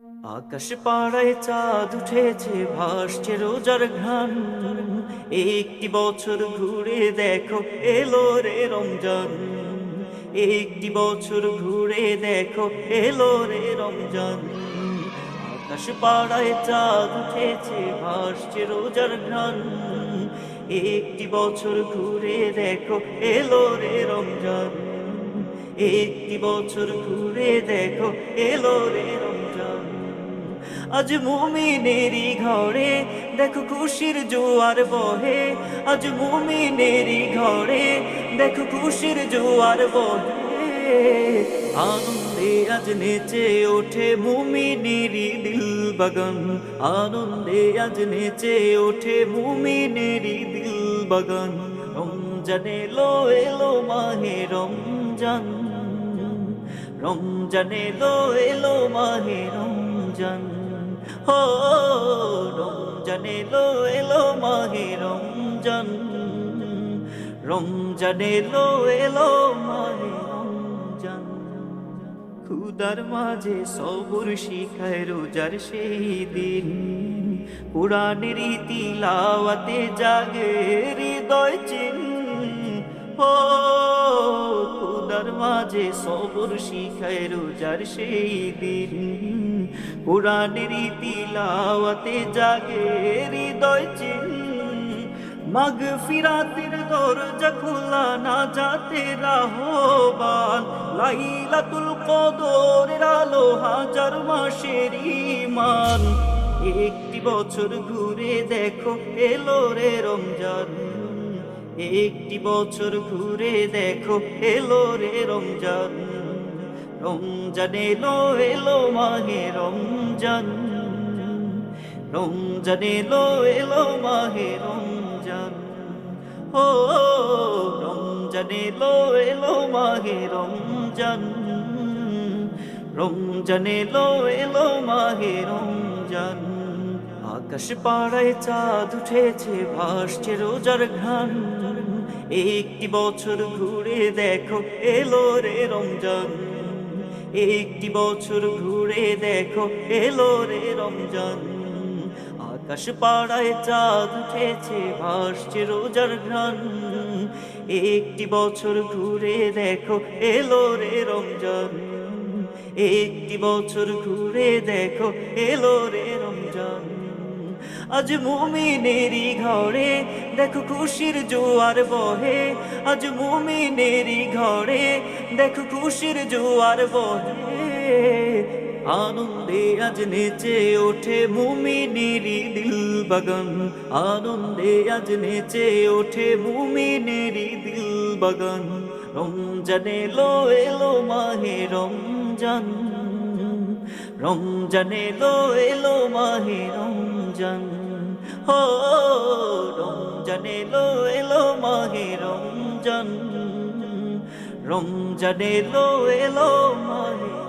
আকাশ পাড়ায় চাঁদ উঠেছে, ভাসছে রোজার ঘ্রাণ। একটি বছর ঘুরে দেখো, এলো রে রমজান। একটি বছর ঘুরে দেখো, এলো রে রমজান। আকাশ পাড়ায় চাঁদ উঠেছে, ভাসছে রোজার ঘ্রাণ। একটি বছর ঘুরে দেখো, এলো রে রমজান। একটি বছর ঘুরে দেখো, এলো রে রমজান। আজ মুমিনেরই ঘরে দেখো খুশির জোয়ার বহে। আজ মুমিনেরই ঘরে দেখো খুশির জোয়ার বহে। আনন্দে আজ নেচে ওঠে মুমিনেরই দিল বাগান। আনন্দে আজ নেচে ওঠে মুমিনেরই দিল বাগান। রমজান এলো, এলো মাহে রমজান। রমজান এলো, এলো মাহে রমজান। হো রমজান এলো, এলো মাহে রমজান। রমজান এলো, এলো মাহে রমজান। ক্ষুদার মাঝে সবর শিখায় রোজার সেই দিন। কোরআনের তিলাওয়াতে জাগে হৃদয় চিন। ও ক্ষুদার মাঝে সবর শিখায় রোজার সেই দিন। কোরআনের তিলাওয়াতে জাগে হৃদয় চিন। মাগফিরাতের দরজা খোলা, না যাতে রাহবান। লাইলাতুল কদরের আলো, হাজার মাসের ঈমান। একটি বছর ঘুরে দেখো, এলো রে রমজান। একটি বছর ঘুরে দেখো, এলো রে রমজান। রমজান এলো, এলো মাহে রমজান। রমজান এলো, এলো মাহে রমজান। ও রমজান এলো, এলো মাহে রমজান। রমজান এলো, এলো মাহে রমজান। আকাশ পাড়ায় চাঁদ উঠেছে, ভাসছে রোজার ঘ্রাণ। একটি বছর ঘুরে দেখো, এলো রে রমজান। একটি বছর ঘুরে দেখো, এলো রে রমজান। আকাশ পাড়ায় চাঁদ উঠেছে, ভাসছে রোজার ঘ্রাণ। একটি বছর ঘুরে দেখো, এলো রে রমজান। একটি বছর ঘুরে দেখো, এলো রে রমজান। আজ মুমিনেরই ঘরে দেখো খুশির জোয়ার বহে। আজ মুমিনেরই ঘরে দেখো খুশির জোয়ার বহে। আনন্দে আজ নেচে ওঠে মুমিনেরই দিল বাগান। আনন্দে আজ নেচে ওঠে মুমিনেরই দিল বাগান। রমজান এলো, এলো মাহে রমজান। রমজান এলো, এলো মাহে রমজান। হো রমজান এলো, এলো মাহে রমজান। রমজান এলো, এলো মাহে